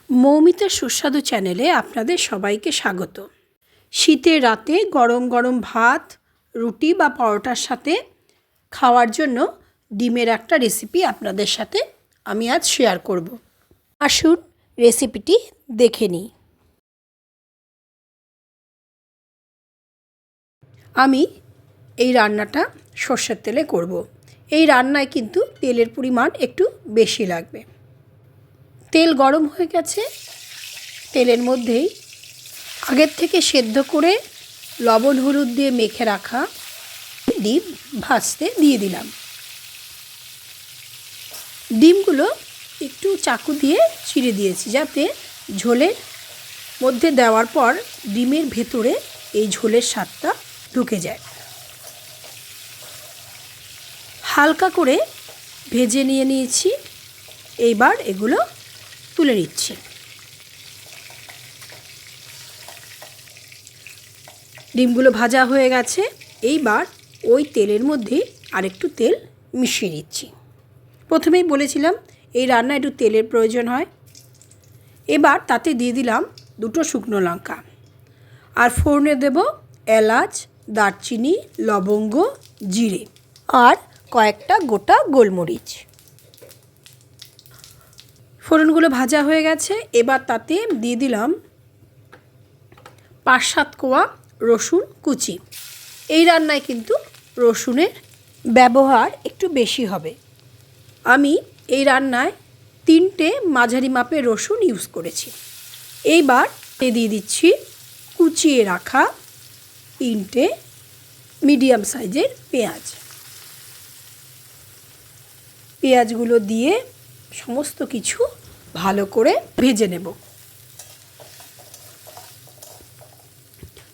মৌমিতার সুস্বাদু চ্যানেলে আপনাদের সবাইকে স্বাগত। শীতের রাতে গরম গরম ভাত, রুটি বা পরোটার সাথে খাওয়ার জন্য ডিমের একটা রেসিপি আপনাদের সাথে আমি আজ শেয়ার করব। আসুন রেসিপিটি দেখে নিই। আমি এই রান্নাটা সর্ষের তেলে করব। এই রান্নায় কিন্তু তেলের পরিমাণ একটু বেশি লাগবে। তেল গরম হয়ে গেছে, তেলের মধ্যেই আগের থেকে সেদ্ধ করে লবণ হলুদ দিয়ে মেখে রাখা ডিম ভাজতে দিয়ে দিলাম। ডিমগুলো একটু চাকু দিয়ে চিড়ে দিয়েছি যাতে ঝোলের মধ্যে দেওয়ার পর ডিমের ভেতরে এই ঝোলের স্বাদটা ঢুকে যায়। হালকা করে ভেজে নিয়েছি। এইবার এগুলো তুলে নিচ্ছি। ডিমগুলো ভাজা হয়ে গেছে। এইবার ওই তেলের মধ্যে আরেকটু তেল মিশিয়ে দিচ্ছি। প্রথমেই বলেছিলাম এই রান্নায় একটু তেলের প্রয়োজন হয়। এবার তাতে দিয়ে দিলাম 2 শুকনো লঙ্কা, আর ফোড়নে দেব এলাচ, দারচিনি, লবঙ্গ, জিরে আর কয়েকটা গোটা গোলমরিচ। ফোড়নগুলো ভাজা হয়ে গেছে। এবার তাতে দিয়ে দিলাম 5-7 কোয়া রসুন কুচি। এই রান্নায় কিন্তু রসুনের ব্যবহার একটু বেশি হবে। আমি এই রান্নায় 3টে মাঝারি মাপের রসুন ইউজ করেছি। এইবার দিয়ে দিচ্ছি কুচিয়ে রাখা 3টে মিডিয়াম সাইজের পেঁয়াজ। পেঁয়াজগুলো দিয়ে সমস্ত কিছু ভালো করে ভেজে নেব।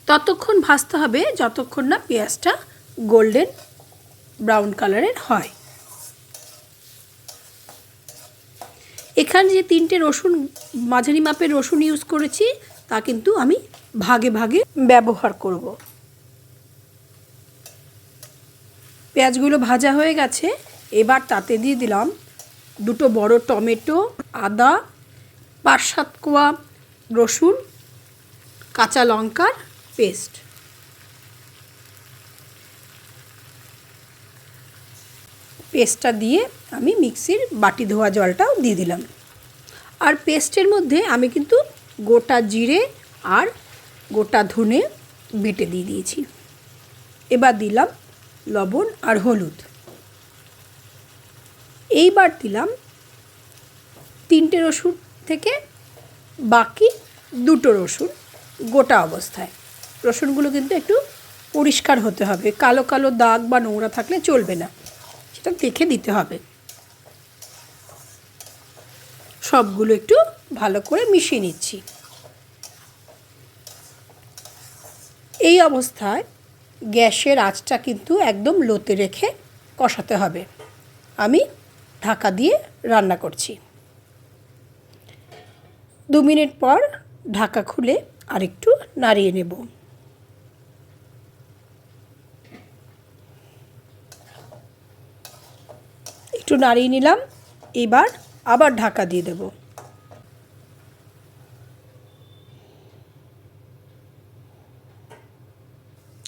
ততক্ষণ ভাজতে হবে যতক্ষণ না পেঁয়াজটা গোল্ডেন ব্রাউন কালারের হয়। এখানে যে 3টে রসুন মাঝারি মাপের রসুন ইউজ করেছি তা কিন্তু আমি ভাগে ভাগে ব্যবহার করব। পেঁয়াজগুলো ভাজা হয়ে গেছে। এবার তাতে দিয়ে দিলাম 2 বড় টমেটো, আদা, 5-7 কোয়া রসুন, কাঁচা লঙ্কার পেস্ট। পেস্টটা দিয়ে আমি মিক্সির বাটি ধোয়া জলটাও দিয়ে দিলাম। আর পেস্টের মধ্যে আমি কিন্তু গোটা জিরে আর গোটা ধনে বেটে দিয়ে দিয়েছি। এবার দিলাম লবণ আর হলুদ। এইবার দিলাম 3টে রসুন থেকে বাকি 2 রসুন গোটা অবস্থায়। রসুনগুলো কিন্তু একটু পরিষ্কার হতে হবে, কালো কালো দাগ বা নোংরা থাকলে চলবে না, সেটা দেখে দিতে হবে। সবগুলো একটু ভালো করে মিশিয়ে নিচ্ছি। এই অবস্থায় গ্যাসের আঁচটা কিন্তু একদম লোতে রেখে কষাতে হবে। আমি ঢাকা দিয়ে রান্না করছি। 2 মিনিট পর ঢাকা খুলে আরেকটু নাড়িয়ে নেব। একটু নাড়িয়ে নিলাম। এবার আবার ঢাকা দিয়ে দেব।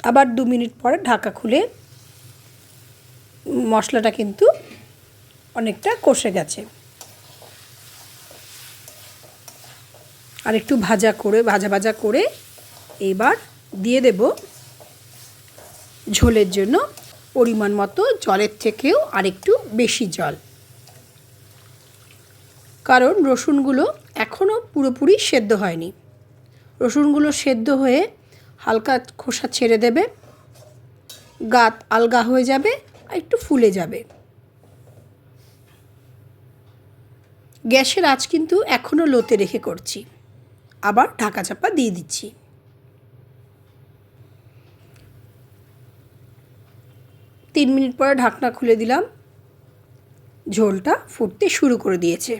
আবার 2 মিনিট পরে ঢাকা খুলে মশলাটা কিন্তু অনেকটা কষে গেছে। আর একটু ভাজা ভাজা করে এবার দিয়ে দেব ঝোলের জন্য পরিমাণ মতো জলের থেকেও আরেকটু বেশি জল, কারণ রসুনগুলো এখনও পুরোপুরি সেদ্ধ হয়নি। রসুনগুলো সেদ্ধ হয়ে হালকা খোসা ছেড়ে দেবে, গাত আলগা হয়ে যাবে আর একটু ফুলে যাবে। গ্যাসের আঁচ কিন্তু এখনও লোতে রেখে করছি। আবার ঢাকা চাপা দিয়ে দিচ্ছি। 3 মিনিট পরে ঢাকনা খুলে দিলাম। ঝোলটা ফুটতে শুরু করে দিয়েছে।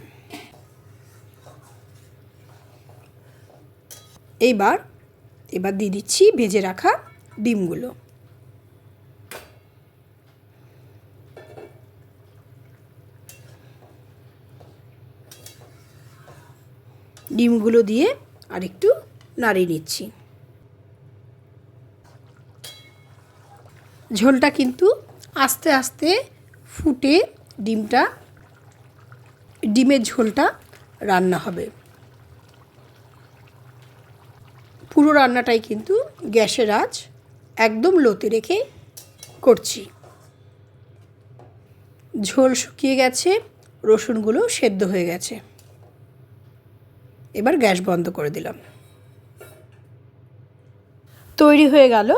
এবার দিয়ে দিচ্ছি ভেজে রাখা ডিমগুলো। ডিমগুলো দিয়ে আর একটু নাড়িয়ে নিচ্ছি। ঝোলটা কিন্তু আস্তে আস্তে ফুটে ডিমের ঝোলটা রান্না হবে। পুরো রান্নাটাই কিন্তু গ্যাসের আঁচ একদম লোতে রেখে করছি। ঝোল শুকিয়ে গেছে, রসুনগুলো সেদ্ধ হয়ে গেছে। এবার গ্যাস বন্ধ করে দিলাম। তৈরি হয়ে গেল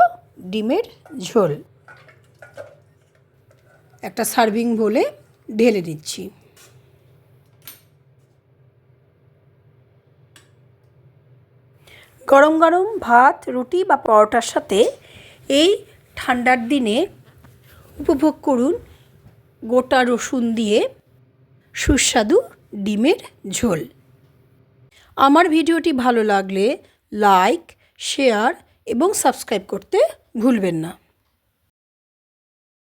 ডিমের ঝোল। একটা সার্ভিং বোলে ঢেলে দিচ্ছি। গরম গরম ভাত, রুটি বা পরোটার সাথে এই ঠান্ডার দিনে উপভোগ করুন গোটা রসুন দিয়ে সুস্বাদু ডিমের ঝোল। আমার ভিডিওটি ভালো লাগলে লাইক, শেয়ার এবং সাবস্ক্রাইব করতে ভুলবেন না।